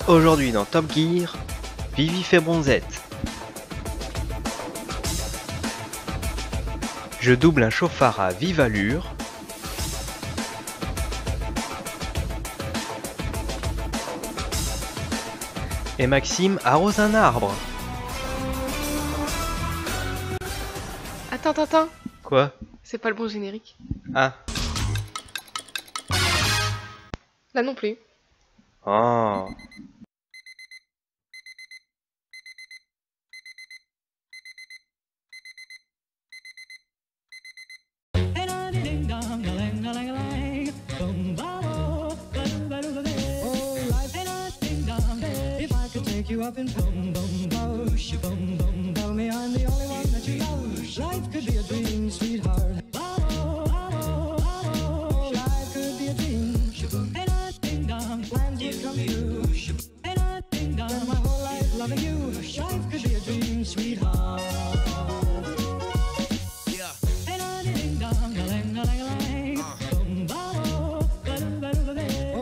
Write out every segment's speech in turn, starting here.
Aujourd'hui dans Top Gear, Vivi fait bronzette. Je double un chauffard à vive allure. Et Maxime arrose un arbre. Attends. Quoi? C'est pas le bon générique. Ah. Là non plus. Oh. Up in boom boom boom, boom boom. Tell me I'm the only one that you love. Life could be a dream, sweetheart. Life could be a dream. And I ding dong, plans will come true. And I ding dong, spend my whole life loving you. Life could be a dream, sweetheart. Yeah. And I ding dong, lang lang lang. Boom boom,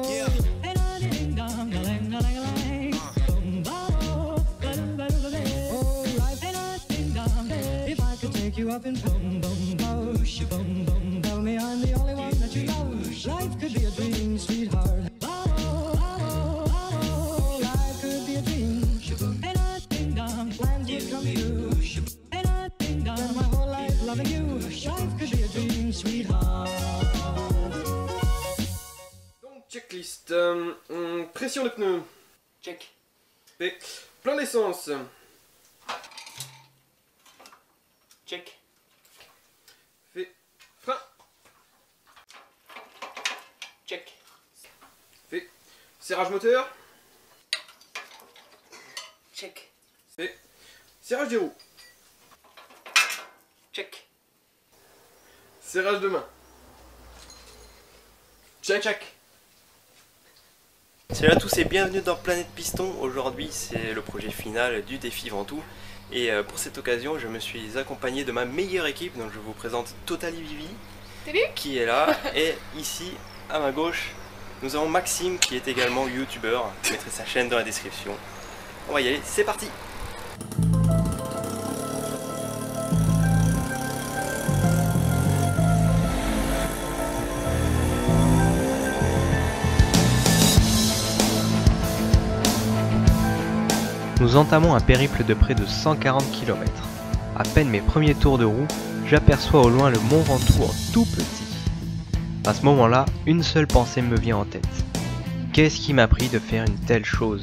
yeah. And I ding dong, lang lang lang. You up in boom boom boom, boom boom. Tell me I'm the only one that you love. Life could be a dream, sweetheart. Life could be a dream. And I ding dong, plans will come true. And I ding dong, spend my whole life loving you. Life could be a dream, sweetheart. Donc checklist, pression de pneus. Check. Et plein d'essence. Check. Fait frein. Check. Fait serrage moteur. Check. Fait serrage des roues. Check. Serrage de main. Check. Salut à tous et bienvenue dans Planète Piston. Aujourd'hui c'est le projet final du défi Ventoux. Et pour cette occasion je me suis accompagné de ma meilleure équipe. Donc je vous présente Totally Vivi. Salut. Qui est là. Et ici à ma gauche nous avons Maxime qui est également youtubeur. Je mettrai sa chaîne dans la description. On va y aller, c'est parti. Nous entamons un périple de près de 140 km. À peine mes premiers tours de roue, j'aperçois au loin le Mont Ventoux en tout petit. À ce moment-là, une seule pensée me vient en tête. Qu'est-ce qui m'a pris de faire une telle chose?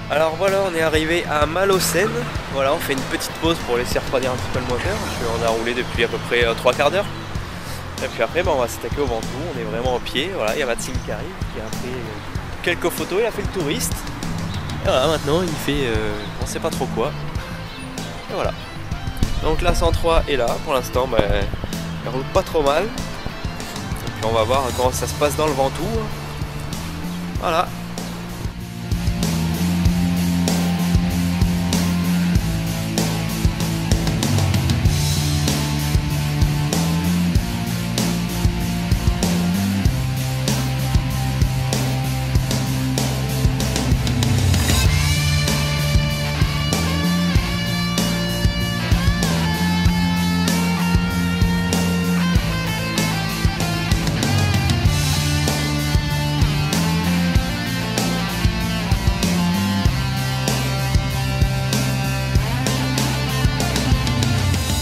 Alors voilà, on est arrivé à Malocène. Voilà, on fait une petite pause pour laisser refroidir un petit peu le moteur. On a roulé depuis à peu près 3 quarts d'heure. Et puis après on va s'attaquer au Ventoux, on est vraiment au pied, voilà, il y a Maxime qui arrive, qui a fait quelques photos, il a fait le touriste. Et voilà, maintenant il fait on sait pas trop quoi. Et voilà. Donc la 103 est là, pour l'instant elle roule pas trop mal. Et puis on va voir comment ça se passe dans le Ventoux. Voilà.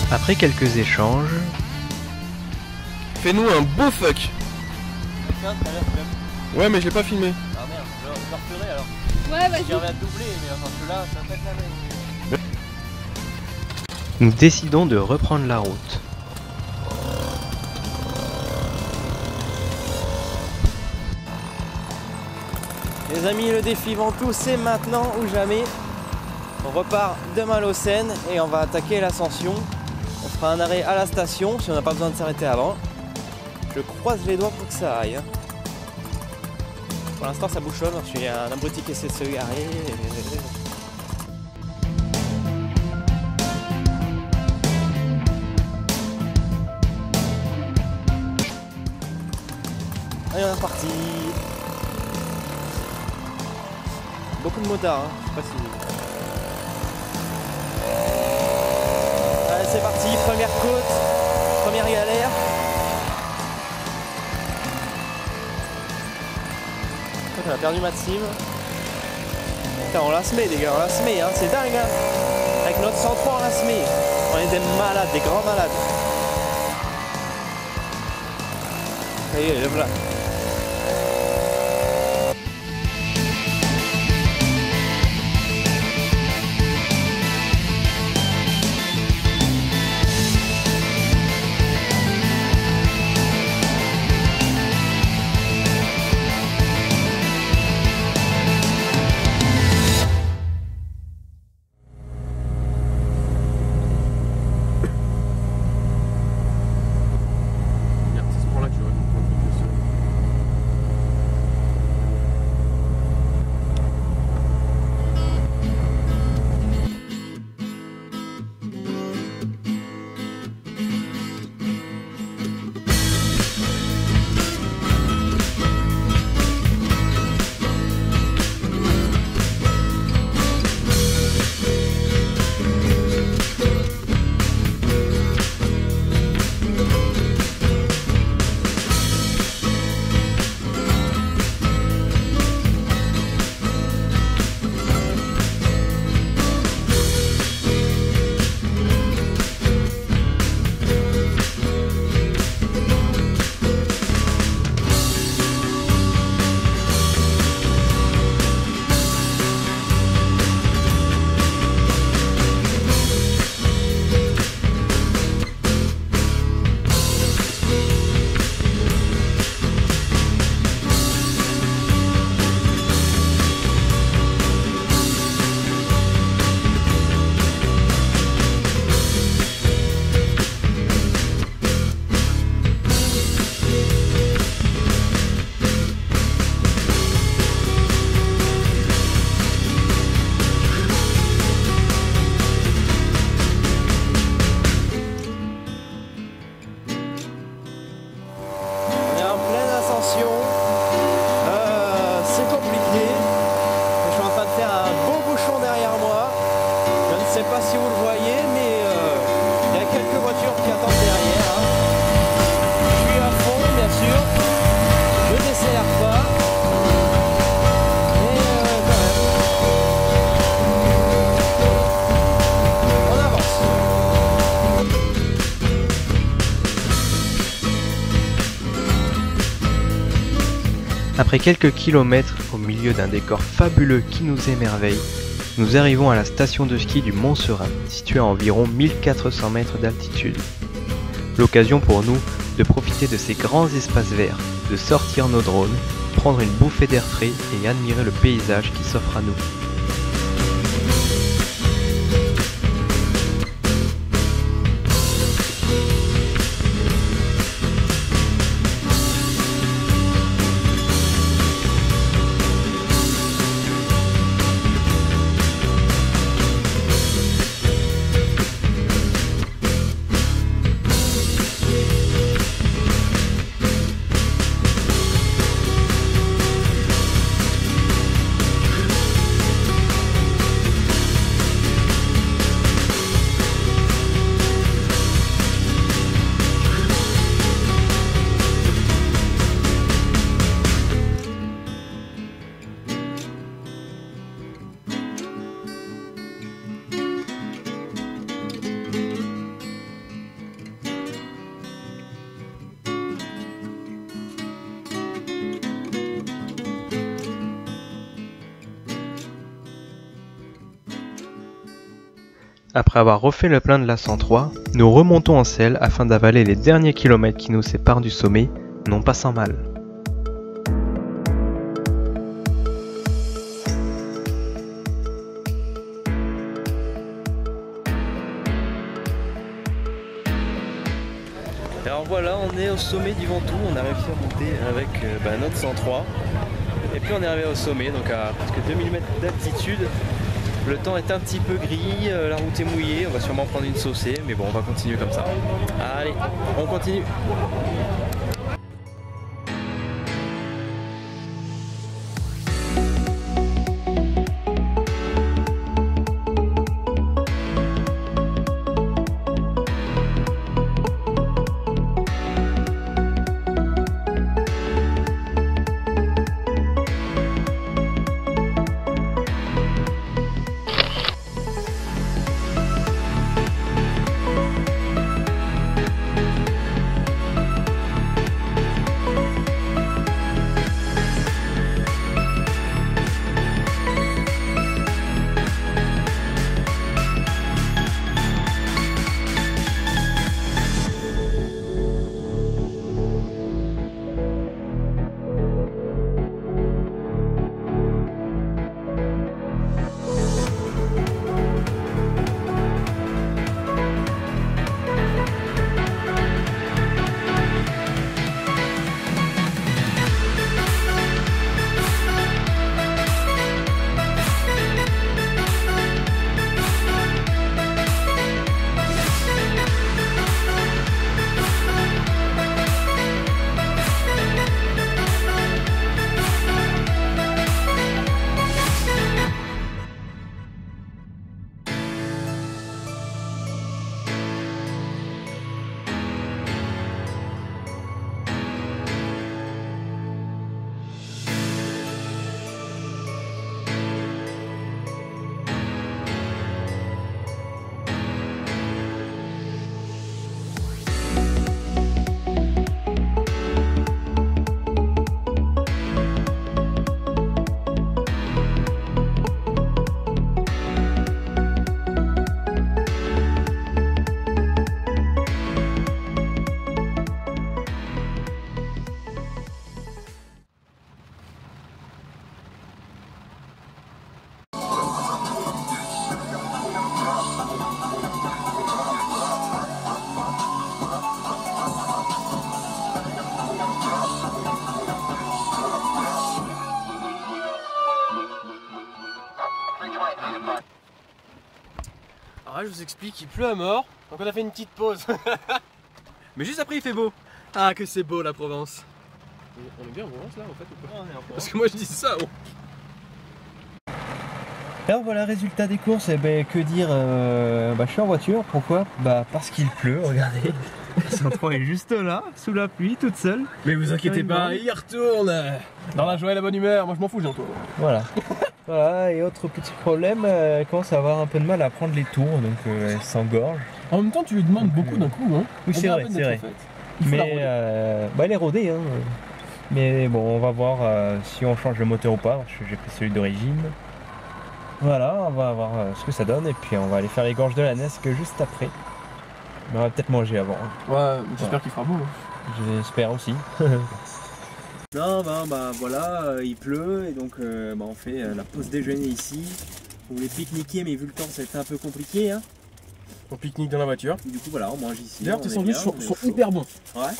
Après quelques échanges... Fais-nous un beau fuck. Ouais mais je l'ai pas filmé. Ah merde, je le referai alors. Ouais, vas-y. J'avais à doubler, mais parce que là, ça va être la même. Nous décidons de reprendre la route. Les amis, le défi Ventoux, c'est maintenant ou jamais. On repart de Malocène et on va attaquer l'ascension. On fera un arrêt à la station si on n'a pas besoin de s'arrêter avant. Je croise les doigts pour que ça aille. Pour l'instant ça bouchonne parce qu'il y a un abruti qui essaie de se garer. Allez, on est reparti. Beaucoup de motards, hein. Je sais pas si... Allez, c'est parti, première côte, première galère. On a perdu Maxime. Putain, on l'a semé, les gars, on l'a semé, hein. C'est dingue, hein. Avec notre 103, on l'a semé. On est des malades, des grands malades. Ça y est, le voilà. Après quelques kilomètres au milieu d'un décor fabuleux qui nous émerveille, nous arrivons à la station de ski du Mont Serein, située à environ 1400 mètres d'altitude. L'occasion pour nous de profiter de ces grands espaces verts, de sortir nos drones, prendre une bouffée d'air frais et admirer le paysage qui s'offre à nous. Après avoir refait le plein de la 103, nous remontons en selle afin d'avaler les derniers kilomètres qui nous séparent du sommet, non pas sans mal. Alors voilà, on est au sommet du Ventoux, on a réussi à monter avec notre 103. Et puis on est arrivé au sommet, donc à presque 2000 mètres d'altitude. Le temps est un petit peu gris, la route est mouillée, on va sûrement prendre une saucée, mais bon, on va continuer comme ça. Allez, on continue. Ah, je vous explique, il pleut à mort, donc on a fait une petite pause. Mais juste après il fait beau. Ah, que c'est beau la Provence. On est bien en Provence là en fait ou pas? On est en Provence. Parce que moi je dis ça. Alors voilà, résultat des courses, eh ben, que dire, je suis en voiture, pourquoi? Parce qu'il pleut, regardez. Sandro est juste là, sous la pluie, toute seule. Mais vous inquiétez pas, il retourne. Dans la joie et la bonne humeur, moi je m'en fous Jean-Claude. Voilà. Voilà, et autre petit problème, elle commence à avoir un peu de mal à prendre les tours, donc elle s'engorge. En même temps tu lui demandes beaucoup d'un coup, hein. Oui, c'est vrai, c'est vrai. Mais elle est rodée, hein. Mais bon, on va voir si on change le moteur ou pas, parce que j'ai pris celui d'origine. Voilà, on va voir ce que ça donne, et puis on va aller faire les gorges de la Nesque juste après. Mais on va peut-être manger avant. Ouais, j'espère qu'il fera beau. Hein. J'espère aussi. Non, voilà, il pleut, et donc on fait la pause déjeuner ici. On voulait pique-niquer, mais vu le temps, ça a été un peu compliqué. Hein. On pique-nique dans la voiture. Du coup, voilà, on mange ici. D'ailleurs, tes sandwichs sont hyper bons. Ouais.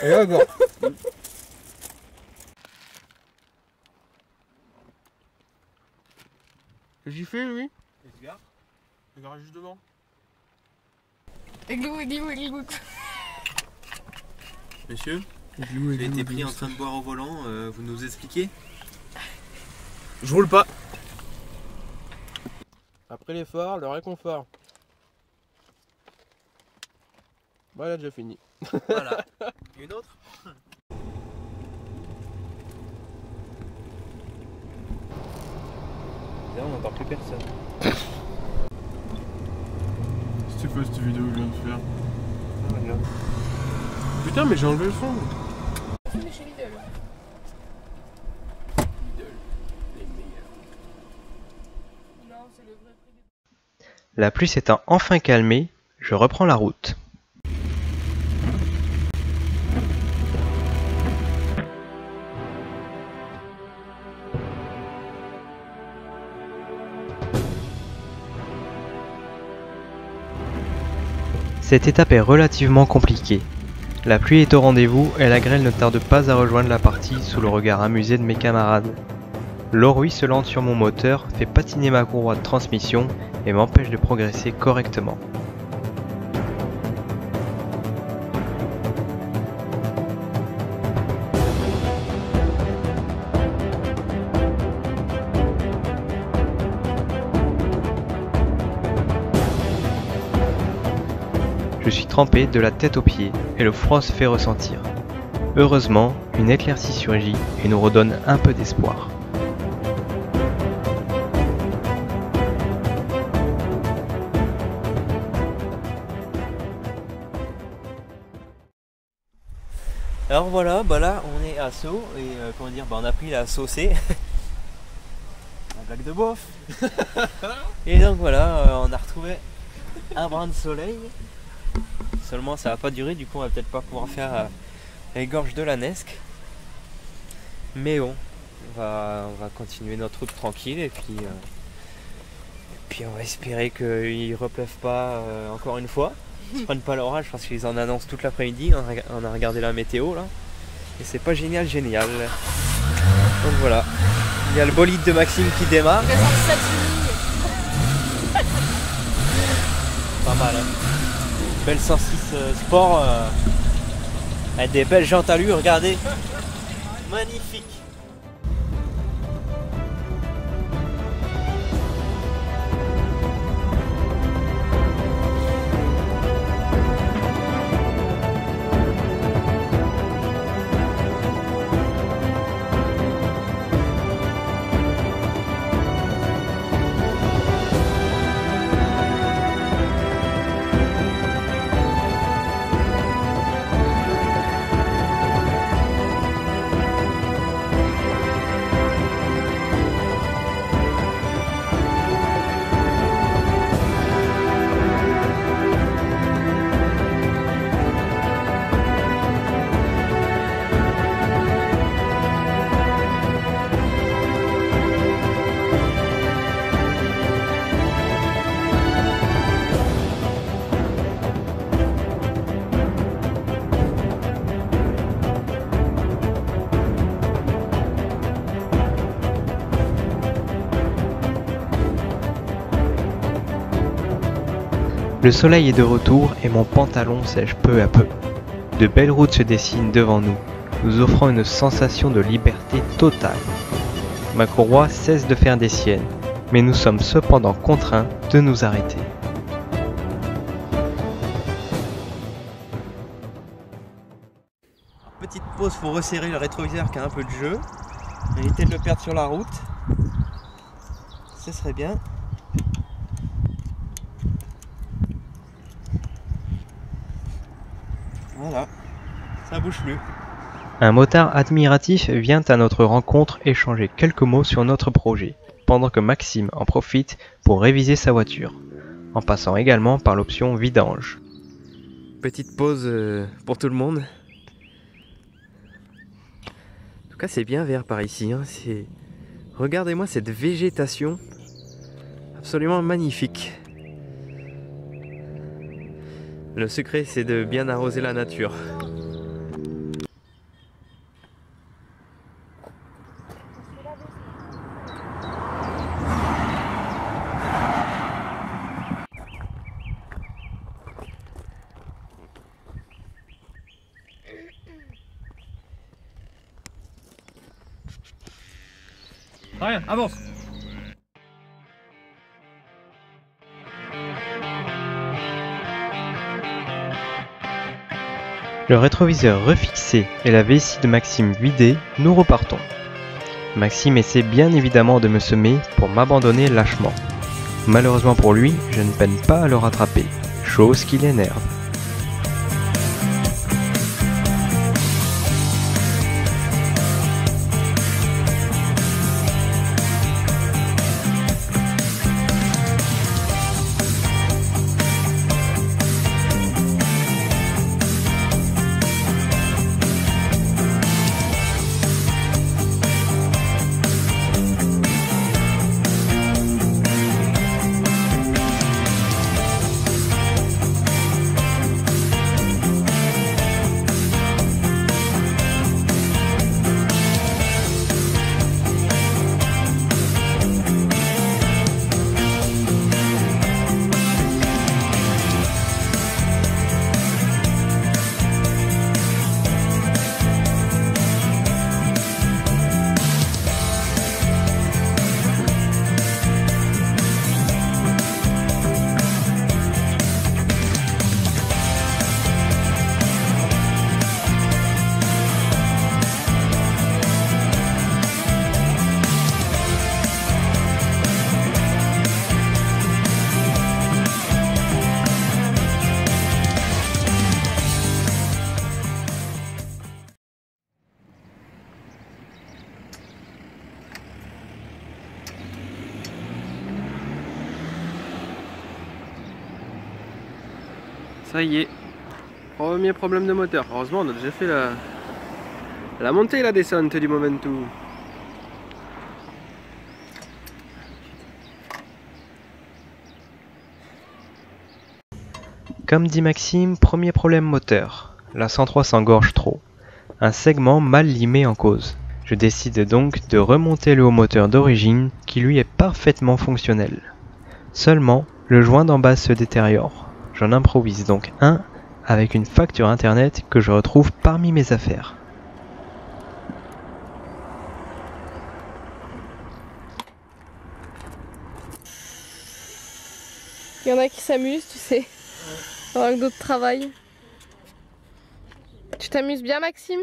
Et encore. J'y fais lui. Le garage juste devant. Églou, églou, églou. Monsieur, j'ai été pris en train de boire au volant, vous nous expliquez? Je roule pas. Après l'effort, le réconfort. Bah, elle a déjà fini. Voilà. Une autre? Là, on n'entend plus personne. C'était quoi cette vidéo que je viens de faire? Putain, mais j'ai enlevé le fond. Chez Lidl. Non, c'est le vrai prix. La pluie s'étant enfin calmée, je reprends la route. Cette étape est relativement compliquée. La pluie est au rendez-vous et la grêle ne tarde pas à rejoindre la partie sous le regard amusé de mes camarades. L'eau ruisselante sur mon moteur fait patiner ma courroie de transmission et m'empêche de progresser correctement. Je suis trempé de la tête aux pieds et le froid se fait ressentir. Heureusement, une éclaircie surgit et nous redonne un peu d'espoir. Alors voilà, là on est à Sceaux et on a pris la saucée. La blague de bof. Et donc voilà, on a retrouvé un brin de soleil. Seulement ça va pas durer, du coup on va peut-être pas pouvoir faire les gorges de la Nesque. Mais bon, on va continuer notre route tranquille et puis on va espérer qu'ils ne repleuve pas encore une fois. Ils ne prennent pas l'orage parce qu'ils en annoncent toute l'après-midi. On a regardé la météo là. Et c'est pas génial. Donc voilà. Il y a le bolide de Maxime qui démarre. Pas mal hein. Belle 106 Sport. Avec des belles jantes à lui, regardez. Magnifique. Le soleil est de retour et mon pantalon sèche peu à peu. De belles routes se dessinent devant nous, nous offrant une sensation de liberté totale. Ma courroie cesse de faire des siennes, mais nous sommes cependant contraints de nous arrêter. Petite pause pour resserrer le rétroviseur qui a un peu de jeu. Éviter de le perdre sur la route. Ce serait bien. Voilà, ça bouge plus. Un motard admiratif vient à notre rencontre échanger quelques mots sur notre projet, pendant que Maxime en profite pour réviser sa voiture, en passant également par l'option vidange. Petite pause pour tout le monde. En tout cas, c'est bien vert par ici. Hein. Regardez-moi cette végétation absolument magnifique. Le secret, c'est de bien arroser la nature. Rien, avance. Le rétroviseur refixé et la vessie de Maxime vidée, nous repartons. Maxime essaie bien évidemment de me semer pour m'abandonner lâchement. Malheureusement pour lui, je ne peine pas à le rattraper, chose qui l'énerve. Ça y est, premier problème de moteur. Heureusement, on a déjà fait la montée et la descente du Momentum. Comme dit Maxime, premier problème moteur. La 103 s'engorge trop. Un segment mal limé en cause. Je décide donc de remonter le haut moteur d'origine qui lui est parfaitement fonctionnel. Seulement, le joint d'en bas se détériore. J'en improvise donc un avec une facture internet que je retrouve parmi mes affaires. Il y en a qui s'amusent, tu sais, pendant que d'autres travaillent. Tu t'amuses bien, Maxime?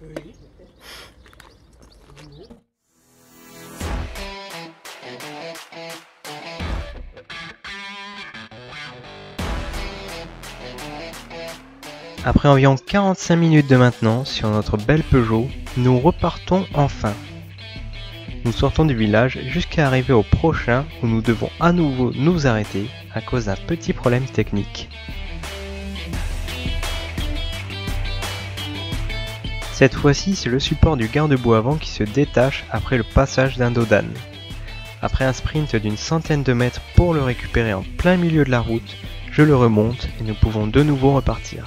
Oui. Après environ 45 minutes de maintenance sur notre belle Peugeot, nous repartons enfin. Nous sortons du village jusqu'à arriver au prochain où nous devons à nouveau nous arrêter à cause d'un petit problème technique. Cette fois-ci, c'est le support du garde-boue avant qui se détache après le passage d'un dodan. Après un sprint d'une centaine de mètres pour le récupérer en plein milieu de la route, je le remonte et nous pouvons de nouveau repartir.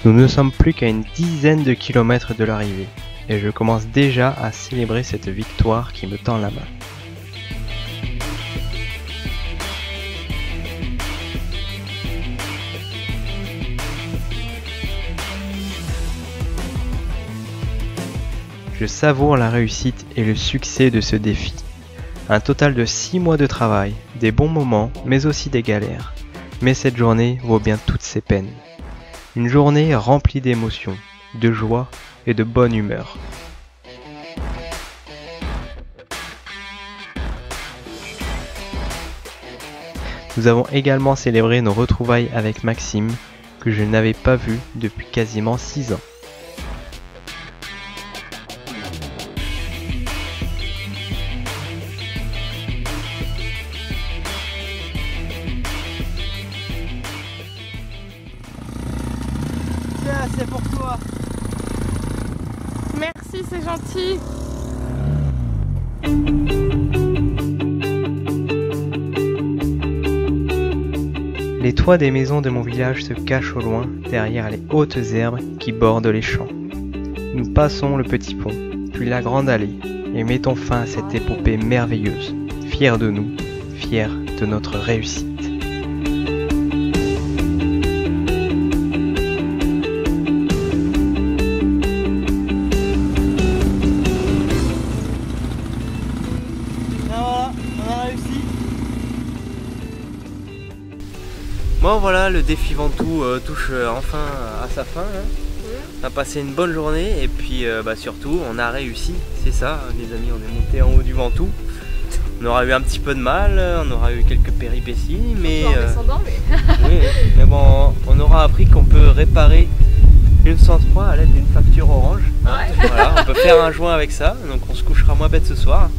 Nous ne sommes plus qu'à une dizaine de kilomètres de l'arrivée, et je commence déjà à célébrer cette victoire qui me tend la main. Je savoure la réussite et le succès de ce défi. Un total de 6 mois de travail, des bons moments, mais aussi des galères. Mais cette journée vaut bien toutes ces peines. Une journée remplie d'émotions, de joie et de bonne humeur. Nous avons également célébré nos retrouvailles avec Maxime, que je n'avais pas vu depuis quasiment 6 ans. Tiens, c'est pour toi. Merci, c'est gentil. Les toits des maisons de mon village se cachent au loin derrière les hautes herbes qui bordent les champs. Nous passons le petit pont, puis la grande allée, et mettons fin à cette épopée merveilleuse, fiers de nous, fiers de notre réussite. Bon voilà, le défi Ventoux touche enfin à sa fin. On a passé une bonne journée et puis surtout on a réussi, c'est ça les amis, on est monté en haut du Ventoux. On aura eu un petit peu de mal, on aura eu quelques péripéties, mais, En descendant, mais... oui, mais bon, on aura appris qu'on peut réparer une 103 à l'aide d'une facture orange. Ouais. Voilà, on peut faire un joint avec ça, donc on se couchera moins bête ce soir.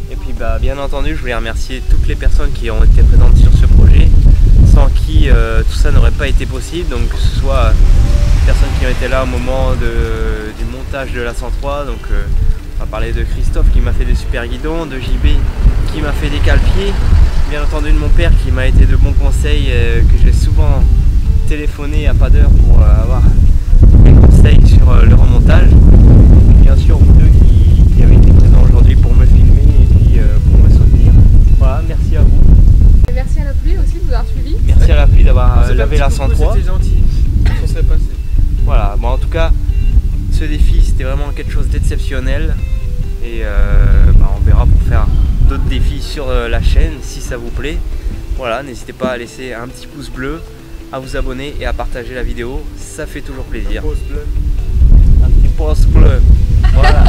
Et puis bien entendu, je voulais remercier toutes les personnes qui ont été présentes sur ce projet, sans qui tout ça n'aurait pas été possible, donc que ce soit les personnes qui ont été là au moment du montage de la 103, donc on va parler de Christophe qui m'a fait des super guidons, de JB qui m'a fait des cale-pieds, bien entendu de mon père qui m'a été de bons conseils, que j'ai souvent téléphoné à pas d'heure pour avoir des conseils sur le remontage. Et bien sûr vous deux qui avez été présents aujourd'hui pour me filmer et puis pour me soutenir. Voilà, merci à vous. Et merci à la pluie aussi de vous avoir suivi. Merci à la pluie d'avoir lavé la 103. C'était gentil. On serait passé. Voilà, bon en tout cas, ce défi c'était vraiment quelque chose d'exceptionnel. Et on verra pour faire d'autres défis sur la chaîne si ça vous plaît. Voilà, n'hésitez pas à laisser un petit pouce bleu, à vous abonner et à partager la vidéo, ça fait toujours plaisir. Pause bleue. Un petit pouce bleu. Voilà.